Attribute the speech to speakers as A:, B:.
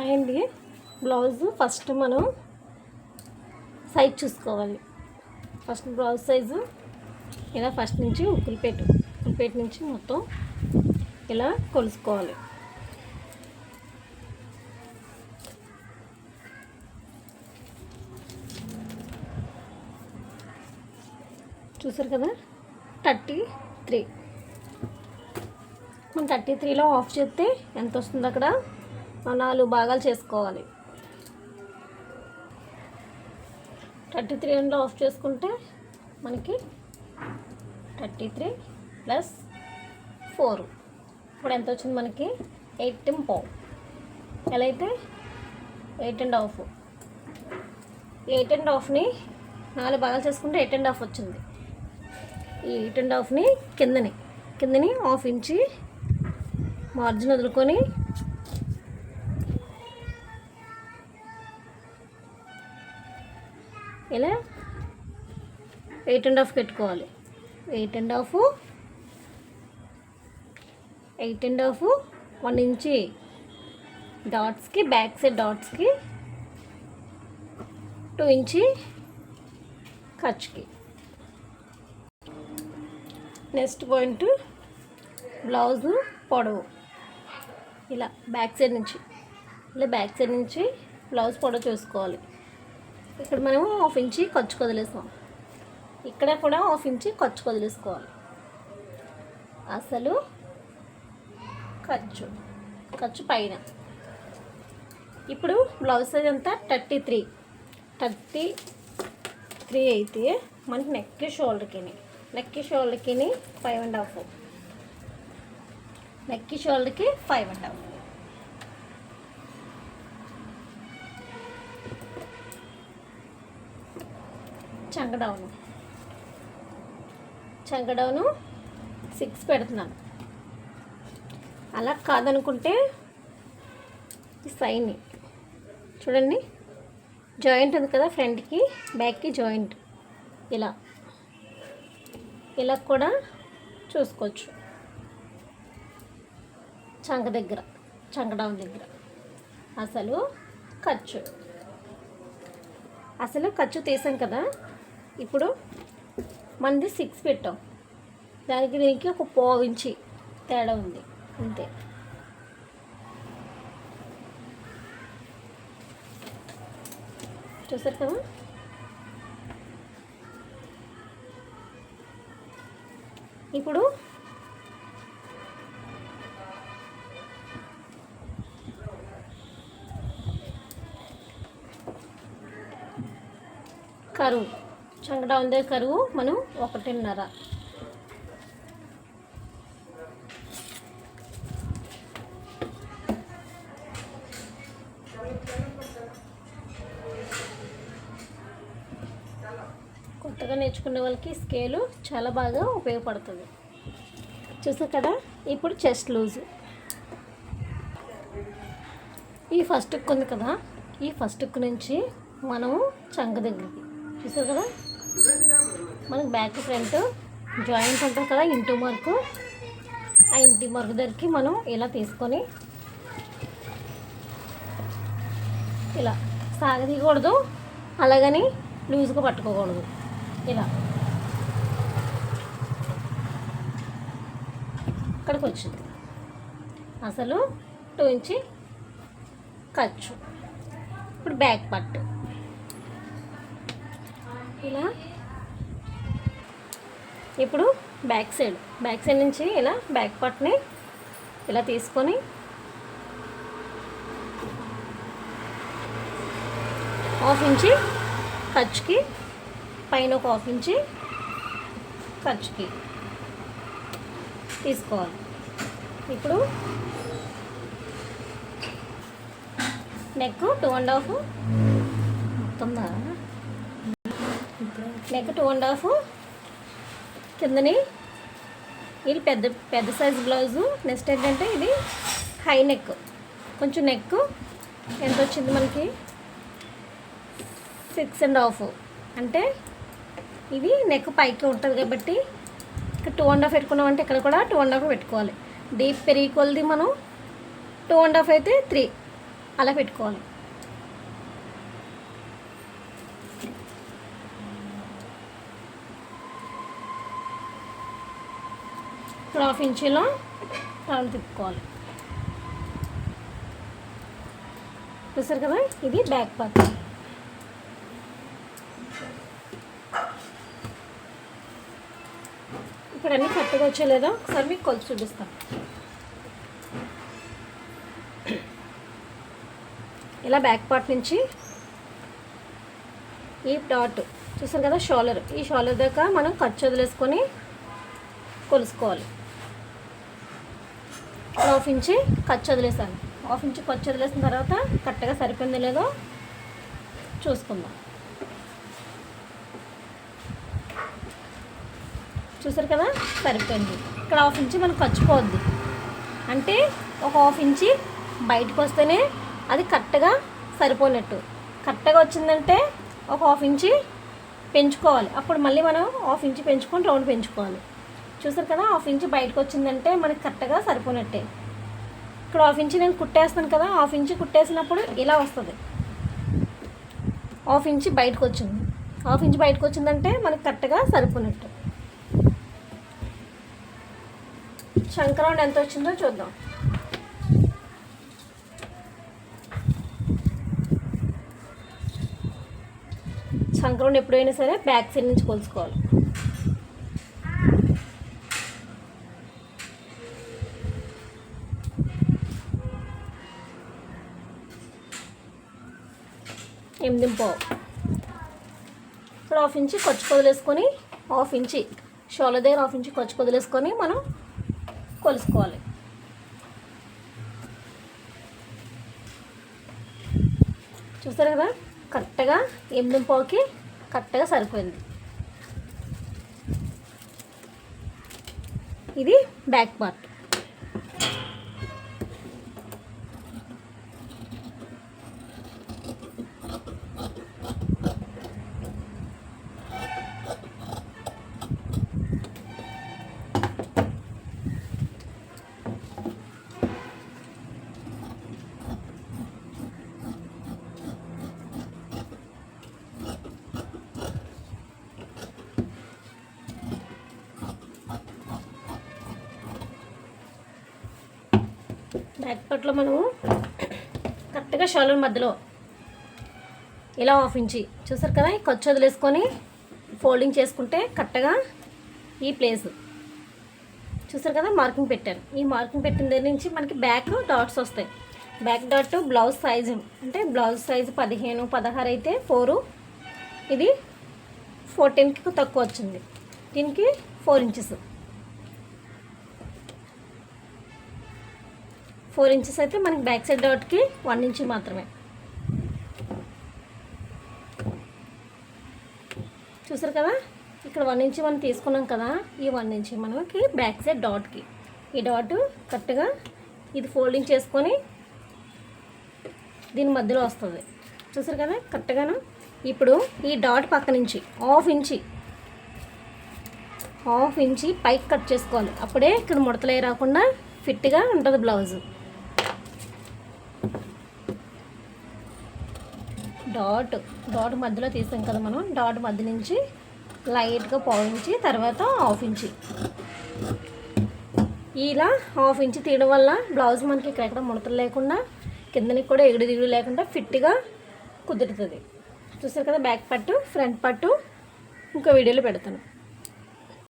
A: అండి blouse first మనం size చూసుకోవాలి. ఫస్ట్ బ్లౌజ్ సైజు ఇలా ఫస్ట్ నుంచి ఉక్కులపేట నుంచి మొత్తం ఇలా కొలుసుకోవాలి. చూసారు కదా 33. మనం 33లో ఆఫ్ చేస్తే ఎంత వస్తుంది? అక్కడ 4 భాగాలు చేసుకోవాలి. 33లో ఆఫ్ చేసుకుంటే మనకి 33 + 4 ఇప్పుడు ఎంత వచ్చింది? మనకి 8.5. ఎలా అయితే 8.5 8.5ని 4 భాగాలు చేసుకుంటే 8.5 వచ్చింది. ఈ 8.5ని కిందని ½ ఇంచి మార్జిన్ వదులుకొని ఇలా 8.5 పెట్టుకోవాలి. 8.5 1 ఇంచి డాట్స్కి, బ్యాక్ సైడ్ డాట్స్కి, 2 ఇంచి ఖర్చుకి. నెక్స్ట్ పాయింట్ బ్లౌజు పొడవు ఇలా బ్యాక్ సైడ్ నుంచి బ్లౌజ్ పొడవు చూసుకోవాలి. ఇక్కడ మనం ½ ఇంచి ఖర్చు వదిలేసాం. ఇక్కడ కూడా ½ ఇంచి ఖర్చు వదిలేసుకోవాలి. అసలు ఖర్చు పైన. ఇప్పుడు బ్లౌజ్ సైజ్ అంతా 33 అయితే మనకి నెక్కి షోల్డర్కి 5.5. నెక్కి షోల్డర్కి 5.5. చంకడౌను 6 పెడుతున్నాను. అలా కాదనుకుంటే ఈ సైడ్ని చూడండి, జాయింట్ ఉంది కదా ఫ్రంట్కి బ్యాక్కి జాయింట్, ఇలా కూడా చూసుకోవచ్చు. చంకడౌన్ దగ్గర అసలు ఖర్చు తీసాం కదా. ఇప్పుడు మనది 6 పెట్టాం, దీనికి ఒక ½ ఇంచి తేడా ఉంది అంతే. చూసారు కదా. ఇప్పుడు కరువు, చంకడౌన్ దగ్గర కరువు మనం 1.5. కొత్తగా నేర్చుకునే వాళ్ళకి స్కేలు చాలా బాగా ఉపయోగపడుతుంది. చూసారు కదా. ఇప్పుడు చెస్ట్ లూజు, ఈ ఫస్ట్ హుక్ ఉంది కదా, ఈ ఫస్ట్ హుక్ నుంచి మనము చంక దగ్గరికి చూసారు కదా. మనకు బ్యాక్ ఫ్రంట్ జాయింట్ ఉంటుంది కదా, ఇంటూ మార్కు. ఆ ఇంటి మార్కు దగ్గరికి మనం ఇలా తీసుకొని ఇలా సాగదీయకూడదు, అలాగని లూజ్గా పట్టుకోకూడదు. ఇలా ఇక్కడికి వచ్చింది. అసలు 2 ఇంచి ఖర్చు. ఇప్పుడు బ్యాక్ పార్ట్ ఇలా. ఇప్పుడు బ్యాక్ సైడ్ నుంచి ఇలా బ్యాక్ పార్ట్ని ఇలా తీసుకొని ½ ఇంచి ఖర్చుకి, పైన ఒక ½ ఇంచి ఖర్చుకి తీసుకోవాలి. ఇప్పుడు నెక్ 2.5 మొత్తందా, నెక్ 2.5 కిందని. ఇది పెద్ద సైజు బ్లౌజు. నెక్స్ట్ ఏంటంటే ఇది హై నెక్. కొంచెం నెక్ ఎంత వచ్చింది మనకి? 6.5. అంటే ఇది నెక్ పైకి ఉంటుంది కాబట్టి ఇక్కడ 2.5 పెట్టుకున్నామంటే ఇక్కడ కూడా 2.5 పెట్టుకోవాలి. డీప్ పెరిగి కొలిది మనం 2.5 అయితే 3 అలా పెట్టుకోవాలి. ఇక్కడ 1/2 ఇంచులో రౌండ్ తిప్పుకోవాలి. చూసారు కదా, ఇది బ్యాక్ పార్ట్. ఇక్కడ అన్నీ కరెక్ట్గా వచ్చేలేదో ఒకసారి మీకు కొలిచి చూపిస్తాను. ఇలా బ్యాక్ పార్ట్ నుంచి ఈ డాట్ చూసారు కదా, షోల్డర్, ఈ షోల్డర్ దాకా మనం ఖర్చు వదిలేసుకొని కొలుసుకోవాలి. 1/2 ఇంచు ఖర్చు వదిలేసాను. 1/2 ఇంచు ఖర్చు వదిలేసిన తర్వాత కరెక్ట్గా సరిపోయిందో లేదో చూసుకుందాం. చూసారు కదా, సరిపోయింది. ఇక్కడ 1/2 ఇంచు మనకు ఖర్చు పోద్ది. అంటే ఒక 1/2 ఇంచు బయటకు వస్తేనే అది కరెక్ట్గా సరిపోయినట్టు. కరెక్ట్గా వచ్చిందంటే ఒక 1/2 ఇంచు పెంచుకోవాలి. అప్పుడు మళ్ళీ మనం 1/2 ఇంచు పెంచుకొని రౌండ్ పెంచుకోవాలి. చూసారు కదా, 1/2 ఇంచు బయటకు వచ్చిందంటే మనకి కరెక్ట్గా సరిపోయినట్టే. ఇక్కడ 1/2 ఇంచు నేను కుట్టేస్తాను కదా, 1/2 ఇంచు కుట్టేసినప్పుడు ఇలా వస్తుంది. 1/2 ఇంచు బయటకు వచ్చింది. 1/2 ఇంచు బయటకు వచ్చిందంటే మనకి కరెక్ట్గా సరిపోయినట్టు. చంక రౌండ్ ఎంత వచ్చిందో చూద్దాం. చంక రౌండ్ ఎప్పుడైనా సరే బ్యాక్ సైడ్ నుంచి కొలుసుకోవాలి. ఎనిమిదింపావు. ఇక్కడ 1/2 ఇంచు ఖర్చు వదిలేసుకొని 1/2 ఇంచు షోల్డర్ దగ్గర 1/2 ఇంచు ఖర్చు వదిలేసుకొని మనం కొలుసుకోవాలి. చూసారు కదా, కరెక్ట్గా 8:15కి కరెక్ట్గా సరిపోయింది. ఇది బ్యాక్ పార్ట్. బ్యాక్ పార్ట్లో మనము కరెక్ట్గా షోల్డర్ మధ్యలో ఇలా 1/2 ఇంచు చూసారు కదా, ఈ ఖర్చు వదిలేసుకొని ఫోల్డింగ్ చేసుకుంటే కరెక్ట్గా ఈ ప్లేస్ చూసారు కదా, మార్కింగ్ పెట్టాను. ఈ మార్కింగ్ పెట్టిన దగ్గర నుంచి మనకి బ్యాక్ డాట్స్ వస్తాయి. బ్యాక్ డాట్ బ్లౌజ్ సైజు అంటే బ్లౌజ్ సైజు 15, 16 అయితే 4, ఇది 14కి తక్కువ వచ్చింది. దీనికి 4 ఇంచెస్. 4 ఇంచెస్ అయితే మనకి బ్యాక్ సైడ్ డాట్కి 1 ఇంచు మాత్రమే. చూసారు కదా, ఇక్కడ 1 ఇంచు మనం తీసుకున్నాం కదా, ఈ 1 ఇంచు మనకి బ్యాక్ సైడ్ డాట్కి. ఈ డాట్ కరెక్ట్గా ఇది ఫోల్డింగ్ చేసుకొని దీని మధ్యలో వస్తుంది. చూసారు కదా కరెక్ట్గాను. ఇప్పుడు ఈ డాట్ పక్క నుంచి 1/2 ఇంచు పైకి కట్ చేసుకోవాలి. అప్పుడే ఇక్కడ ముడతలే రాకుండా ఫిట్గా ఉంటుంది బ్లౌజు. డాట్ మధ్యలో తీసాం కదా మనం, డాట్ మధ్య నుంచి లైట్గా 1/2 ఇంచు, తర్వాత 1/2 ఇంచు. ఇలా 1/2 ఇంచు తీయడం వల్ల బ్లౌజ్ మనకి ఇక్కడ ముడతలు లేకుండా కిందనికి కూడా ఎగుడు దిగుడు లేకుండా ఫిట్గా కుదురుతుంది. చూసారు కదా, బ్యాక్ పట్టు ఫ్రంట్ పట్టు ఇంకో వీడియోలో పెడతాను.